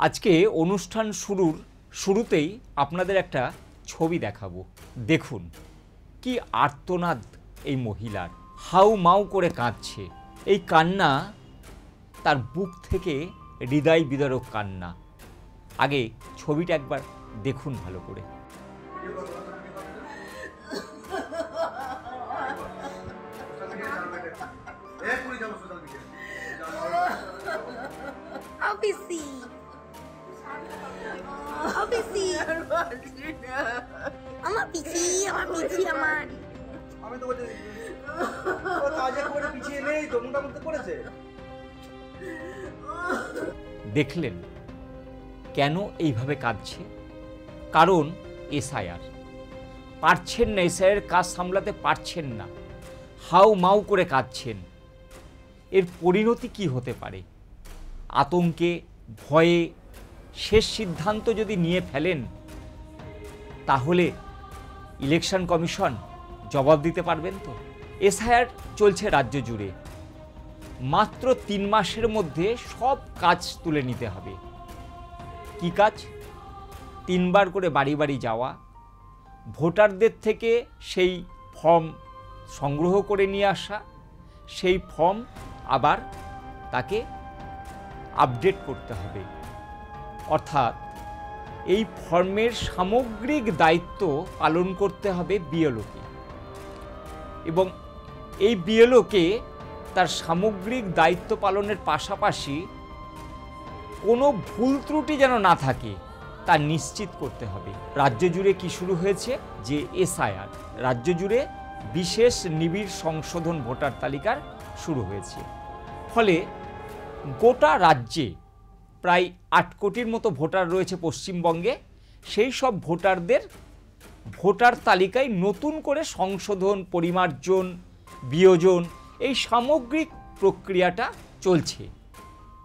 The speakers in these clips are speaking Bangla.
আজকে অনুষ্ঠান শুরুতেই আপনাদের একটা ছবি দেখাবো। দেখুন কি আর্তনাদ এই মহিলার, হাউ মাউ করে কাঁদছে। এই কান্না তার বুক থেকে হৃদয় বিদারক কান্না। আগে ছবিটা একবার দেখুন ভালো করে। দেখলেন কেন এইভাবে কাঁদছে? কারণ এসআইআর পারছেন না, এসআইআর কাজ সামলাতে পারছেন না, হাউ মাউ করে কাঁদছেন। এর পরিণতি কি হতে পারে? আতঙ্কে ভয়ে শেষ সিদ্ধান্ত যদি নিয়ে ফেলেন, তাহলে ইলেকশন কমিশন জবাব দিতে পারবেন তো? এসআইআর চলছে রাজ্য জুড়ে। মাত্র 3 মাসের মধ্যে সব কাজ তুলে নিতে হবে। কি কাজ? 3 বার করে বাড়ি বাড়ি যাওয়া, ভোটারদের থেকে সেই ফর্ম সংগ্রহ করে নিয়ে আসা, সেই ফর্ম আবার তাকে আপডেট করতে হবে। অর্থাৎ এই ফর্মের সামগ্রিক দায়িত্ব পালন করতে হবে বিএলওকে, এবং এই বিএলওকে তার সামগ্রিক দায়িত্ব পালনের পাশাপাশি কোনো ভুল ত্রুটি যেন না থাকে তা নিশ্চিত করতে হবে। রাজ্য জুড়ে কি শুরু হয়েছে? যে এসআইআর, রাজ্য জুড়ে বিশেষ নিবিড় সংশোধন ভোটার তালিকার শুরু হয়েছে। ফলে গোটা রাজ্যে প্রায় 8 কোটির মতো ভোটার রয়েছে পশ্চিমবঙ্গে। সেই সব ভোটারদের ভোটার তালিকায় নতুন করে সংশোধন, পরিমার্জন, বিয়োজন, এই সামগ্রিক প্রক্রিয়াটা চলছে।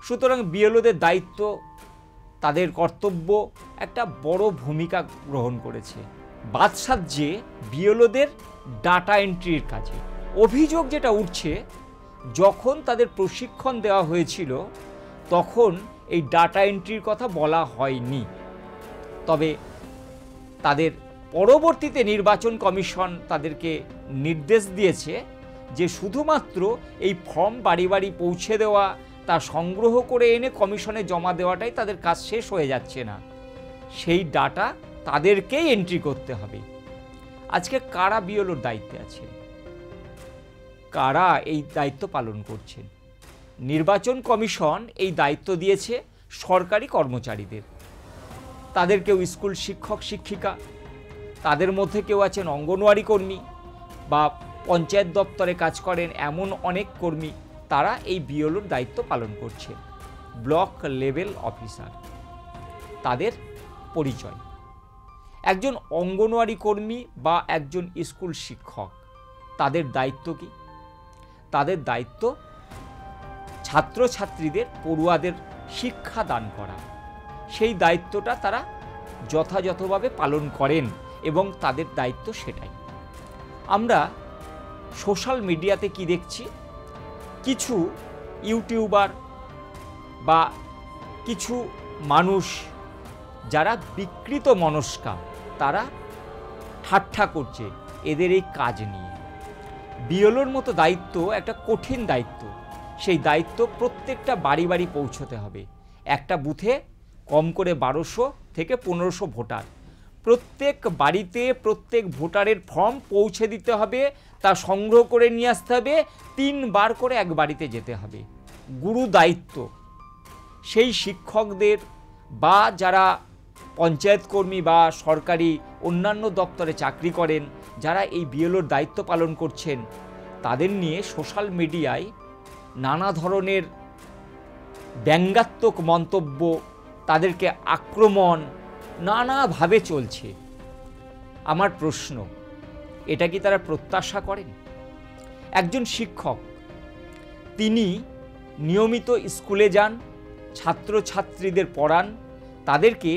সুতরাং বিএলওদের দায়িত্ব, তাদের কর্তব্য একটা বড় ভূমিকা গ্রহণ করেছে। বাদ সাধছে বিএলওদের ডাটা এন্ট্রির কাজে। অভিযোগ যেটা উঠছে, যখন তাদের প্রশিক্ষণ দেওয়া হয়েছিল তখন এই ডাটা এন্ট্রির কথা বলা হয়নি। তবে তাদের পরবর্তীতে নির্বাচন কমিশন তাদেরকে নির্দেশ দিয়েছে যে শুধুমাত্র এই ফর্ম বাড়ি বাড়ি পৌঁছে দেওয়া, তা সংগ্রহ করে এনে কমিশনে জমা দেওয়াটাই তাদের কাজ শেষ হয়ে যাচ্ছে না, সেই ডাটা তাদেরকেই এন্ট্রি করতে হবে। আজকে কারা বিএলওর দায়িত্বে আছে, কারা এই দায়িত্ব পালন করছেন? নির্বাচন কমিশন এই দায়িত্ব দিয়েছে সরকারি কর্মচারীদের। তাদের কেউ স্কুল শিক্ষক শিক্ষিকা, তাদের মধ্যে কেউ আছেন অঙ্গনওয়াড়ি কর্মী বা পঞ্চায়েত দপ্তরে কাজ করেন এমন অনেক কর্মী, তারা এই বিএলওর দায়িত্ব পালন করছে। ব্লক লেভেল অফিসার, তাদের পরিচয়। একজন অঙ্গনওয়াড়ি কর্মী বা একজন স্কুল শিক্ষক, তাদের দায়িত্ব কি? তাদের দায়িত্ব ছাত্রছাত্রীদের, পড়ুয়াদের শিক্ষা দান করা। সেই দায়িত্বটা তারা যথাযথভাবে পালন করেন এবং তাদের দায়িত্ব সেটাই। আমরা সোশ্যাল মিডিয়াতে কি দেখছি? কিছু ইউটিউবার বা কিছু মানুষ যারা বিকৃত মনস্কা, তারা ঠাট্টা করছে এদের এই কাজ নিয়ে। বিএলওর মতো দায়িত্ব একটা কঠিন দায়িত্ব। সেই দায়িত্ব প্রত্যেকটা বাড়ি বাড়ি পৌঁছতে হবে। একটা বুথে কম করে 1200 থেকে 1500 ভোটার, প্রত্যেক বাড়িতে প্রত্যেক ভোটারের ফর্ম পৌঁছে দিতে হবে, তা সংগ্রহ করে নিয়ে আসতে হবে, 3 বার করে এক বাড়িতে যেতে হবে। গুরু দায়িত্ব। সেই শিক্ষকদের বা যারা পঞ্চায়েত কর্মী বা সরকারি অন্যান্য দপ্তরে চাকরি করেন, যারা এই বিএলওর দায়িত্ব পালন করছেন, তাদের নিয়ে সোশ্যাল মিডিয়ায় নানা ধরনের ব্যঙ্গাত্মক মন্তব্য, তাদেরকে আক্রমণ নানাভাবে চলছে। আমার প্রশ্ন, এটা কি তারা প্রত্যাশা করেন? একজন শিক্ষক, তিনি নিয়মিত স্কুলে যান, ছাত্রছাত্রীদের পড়ান, তাদেরকে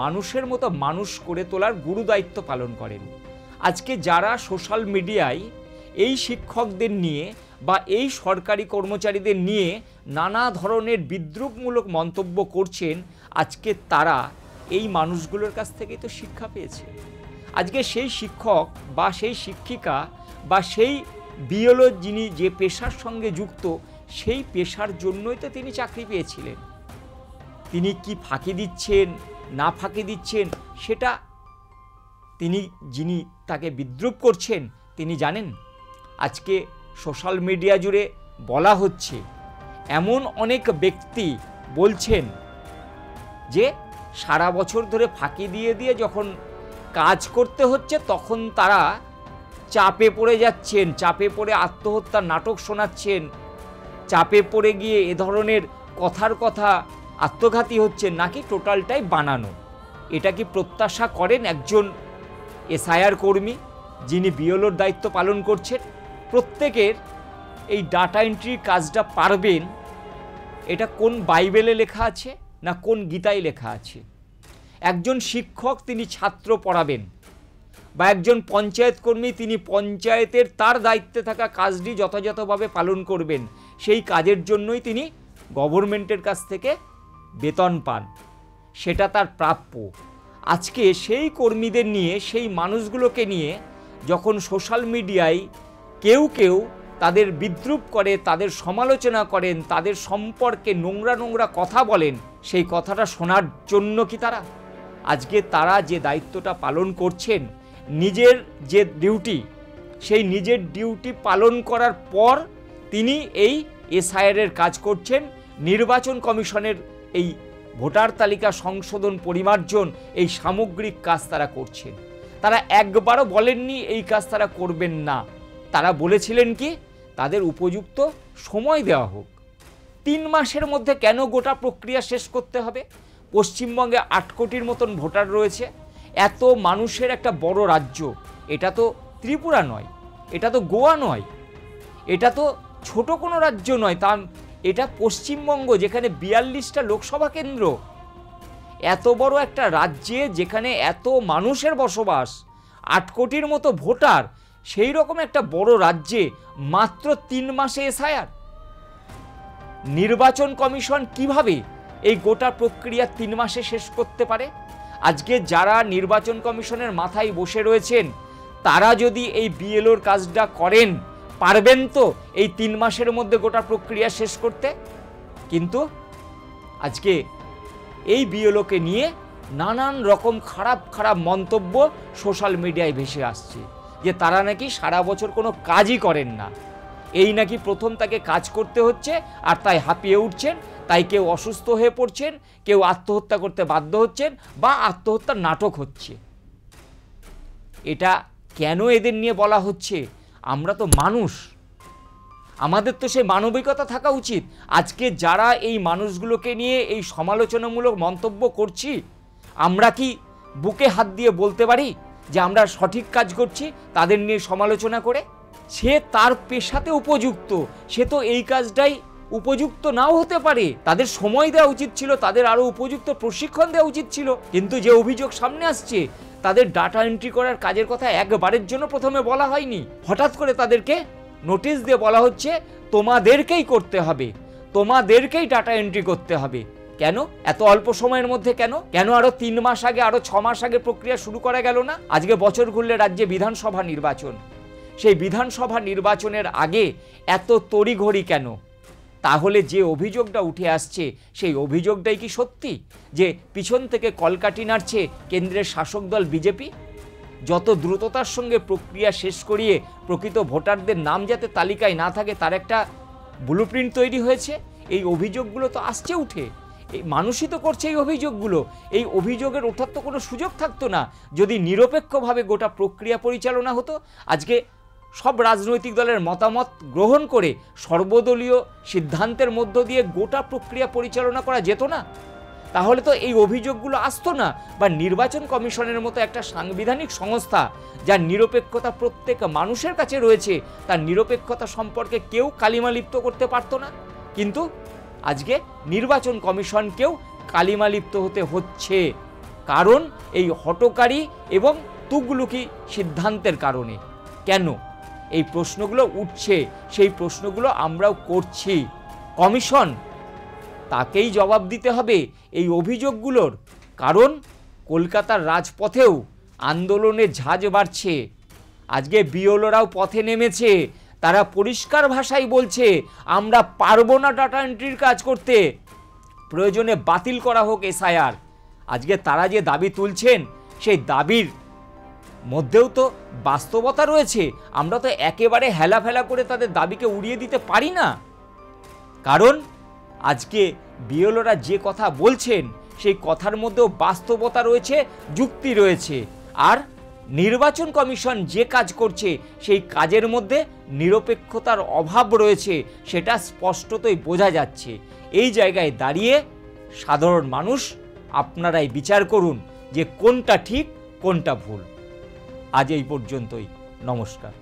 মানুষের মতো মানুষ করে তোলার গুরু দায়িত্ব পালন করেন। আজকে যারা সোশ্যাল মিডিয়ায় এই শিক্ষকদের নিয়ে বা এই সরকারি কর্মচারীদের নিয়ে নানা ধরনের বিদ্রূপমূলক মন্তব্য করছেন, আজকে তারা এই মানুষগুলোর কাছ থেকেই তো শিক্ষা পেয়েছে। আজকে সেই শিক্ষক বা সেই শিক্ষিকা বা সেই বিএলও যিনি যে পেশার সঙ্গে যুক্ত, সেই পেশার জন্যই তো তিনি চাকরি পেয়েছিলেন। তিনি কি ফাঁকি দিচ্ছেন না ফাঁকি দিচ্ছেন সেটা তিনি, যিনি তাকে বিদ্রূপ করছেন, তিনি জানেন। আজকে সোশ্যাল মিডিয়া জুড়ে বলা হচ্ছে, এমন অনেক ব্যক্তি বলছেন যে সারা বছর ধরে ফাঁকি দিয়ে দিয়ে যখন কাজ করতে হচ্ছে তখন তারা চাপে পড়ে যাচ্ছেন, চাপে পড়ে আত্মহত্যার নাটক শোনাচ্ছেন, চাপে পড়ে গিয়ে এ ধরনের কথার কথা আত্মঘাতী হচ্ছেন, নাকি টোটালটাই বানানো। এটা কি প্রত্যাশা করেন একজন এসআইআর কর্মী যিনি বিএলওর দায়িত্ব পালন করছেন? প্রত্যেকের এই ডাটা এন্ট্রির কাজটা পারবেন, এটা কোন বাইবেলে লেখা আছে না কোন গীতায় লেখা আছে? একজন শিক্ষক তিনি ছাত্র পড়াবেন, বা একজন পঞ্চায়েত কর্মী তিনি পঞ্চায়েতের তার দায়িত্বে থাকা কাজটি যথাযথভাবে পালন করবেন, সেই কাজের জন্যই তিনি গভর্নমেন্টের কাছ থেকে বেতন পান, সেটা তার প্রাপ্য। আজকে সেই কর্মীদের নিয়ে, সেই মানুষগুলোকে নিয়ে যখন সোশ্যাল মিডিয়ায় কেউ কেউ তাদের বিদ্রূপ করে, তাদের সমালোচনা করেন, তাদের সম্পর্কে নোংরা নোংরা কথা বলেন, সেই কথাটা শোনার জন্য কি তারা? আজকে তারা যে দায়িত্বটা পালন করছেন, নিজের যে ডিউটি, সেই নিজের ডিউটি পালন করার পর তিনি এই এসআইআরের কাজ করছেন, নির্বাচন কমিশনের এই ভোটার তালিকা সংশোধন পরিমার্জন, এই সামগ্রিক কাজ তারা করছেন। তারা একবারও বলেননি এই কাজ তারা করবেন না। তারা বলেছিলেন কি, তাদের উপযুক্ত সময় দেওয়া হোক। 3 মাসের মধ্যে কেন গোটা প্রক্রিয়া শেষ করতে হবে? পশ্চিমবঙ্গে 8 কোটির মতন ভোটার রয়েছে, এত মানুষের একটা বড় রাজ্য। এটা তো ত্রিপুরা নয়, এটা তো গোয়া নয়, এটা তো ছোট কোনো রাজ্য নয়, তা এটা পশ্চিমবঙ্গ, যেখানে 42টা লোকসভা কেন্দ্র। এত বড় একটা রাজ্যে যেখানে এত মানুষের বসবাস, 8 কোটির মতো ভোটার, সেই রকম একটা বড় রাজ্যে মাত্র 3 মাসে এসআইআর। নির্বাচন কমিশন কিভাবে এই গোটা প্রক্রিয়া 3 মাসে শেষ করতে পারে? আজকে যারা নির্বাচন কমিশনের মাথায় বসে রয়েছেন, তারা যদি এই বিএলওর কাজটা করেন, পারবেন তো এই 3 মাসের মধ্যে গোটা প্রক্রিয়া শেষ করতে? কিন্তু আজকে এই বিএলওকে নিয়ে নানান রকম খারাপ খারাপ মন্তব্য সোশ্যাল মিডিয়ায় ভেসে আসছে, যে তারা নাকি সারা বছর কোনো কাজই করেন না, এই নাকি প্রথম তাকে কাজ করতে হচ্ছে আর তাই হাঁপিয়ে উঠছেন, তাই কেউ অসুস্থ হয়ে পড়ছেন, কেউ আত্মহত্যা করতে বাধ্য হচ্ছেন বা আত্মহত্যার নাটক হচ্ছে। এটা কেন এদের নিয়ে বলা হচ্ছে? আমরা তো মানুষ, আমাদের তো সেই মানবিকতা থাকা উচিত। আজকে যারা এই মানুষগুলোকে নিয়ে এই সমালোচনামূলক মন্তব্য করছি, আমরা কি বুকে হাত দিয়ে বলতে পারি যে আমরা সঠিক কাজ করছি তাদের নিয়ে সমালোচনা করে? সে তার পেশাতে উপযুক্ত, সে তো এই কাজটাই উপযুক্ত নাও হতে পারে। তাদের সময় দেওয়া উচিত ছিল, তাদের আরও উপযুক্ত প্রশিক্ষণ দেওয়া উচিত ছিল। কিন্তু যে অভিযোগ সামনে আসছে, তাদের ডাটা এন্ট্রি করার কাজের কথা একবারের জন্য প্রথমে বলা হয়নি, হঠাৎ করে তাদেরকে নোটিশ দিয়ে বলা হচ্ছে তোমাদেরকেই করতে হবে, তোমাদেরকেই ডাটা এন্ট্রি করতে হবে। কেন এত অল্প সময়ের মধ্যে? কেন আরো 3 মাস আগে, আরো 6 মাস আগে প্রক্রিয়া শুরু করা গেল না? আজকে বছর ঘুরলে রাজ্যে বিধানসভা নির্বাচন, সেই বিধানসভা নির্বাচনের আগে এত তড়িঘড়ি কেন? তাহলে যে অভিযোগটা উঠে আসছে, সেই অভিযোগটাই কি সত্যি যে পিছন থেকে কলকাঠি নাড়ছে কেন্দ্রের শাসক দল বিজেপি? যত দ্রুততার সঙ্গে প্রক্রিয়া শেষ করিয়ে প্রকৃত ভোটারদের নাম যাতে তালিকায় না থাকে, তার একটা ব্লুপ্রিন্ট তৈরি হয়েছে। এই অভিযোগগুলো তো আসছে উঠে, এই মানুষই তো করছে এই অভিযোগগুলো। এই অভিযোগের ওঠার তো কোনো সুযোগ থাকতো না যদি নিরপেক্ষভাবে গোটা প্রক্রিয়া পরিচালনা হতো। আজকে সব রাজনৈতিক দলের মতামত গ্রহণ করে সর্বদলীয় সিদ্ধান্তের মধ্য দিয়ে গোটা প্রক্রিয়া পরিচালনা করা যেত না, তাহলে তো এই অভিযোগগুলো আসতো না। বা নির্বাচন কমিশনের মতো একটা সাংবিধানিক সংস্থা, যার নিরপেক্ষতা প্রত্যেক মানুষের কাছে রয়েছে, তার নিরপেক্ষতা সম্পর্কে কেউ কালিমা লিপ্ত করতে পারতো না। কিন্তু আজকে নির্বাচন কমিশনকেও কালিমা লিপ্ত হতে হচ্ছে, কারণ এই হঠকারী এবং তুগলুকি সিদ্ধান্তের কারণে। কেন এই প্রশ্নগুলো উঠছে, সেই প্রশ্নগুলো আমরাও করছি। কমিশন তাকেই জবাব দিতে হবে এই অভিযোগগুলোর। কারণ কলকাতার রাজপথেও আন্দোলনের ঝাঁজ বাড়ছে। আজকে বিএলওরাও পথে নেমেছে। তারা পরিষ্কার ভাষায় বলছে, আমরা পারবো না ডাটা এন্ট্রির কাজ করতে, প্রয়োজনে বাতিল করা হোক এসআইআর। আজকে তারা যে দাবি তুলছেন সেই দাবির মধ্যেও তো বাস্তবতা রয়েছে। আমরা তো একেবারে হেলাফেলা করে তাদের দাবিকে উড়িয়ে দিতে পারি না। কারণ আজকে বিএলওরা যে কথা বলছেন সেই কথার মধ্যেও বাস্তবতা রয়েছে, যুক্তি রয়েছে। আর নির্বাচন কমিশন যে কাজ করছে সেই কাজের মধ্যে নিরপেক্ষতার অভাব রয়েছে, সেটা স্পষ্টতই বোঝা যাচ্ছে। এই জায়গায় দাঁড়িয়ে সাধারণ মানুষ আপনারাই বিচার করুন যে কোনটা ঠিক কোনটা ভুল। আজ এই পর্যন্তই। নমস্কার।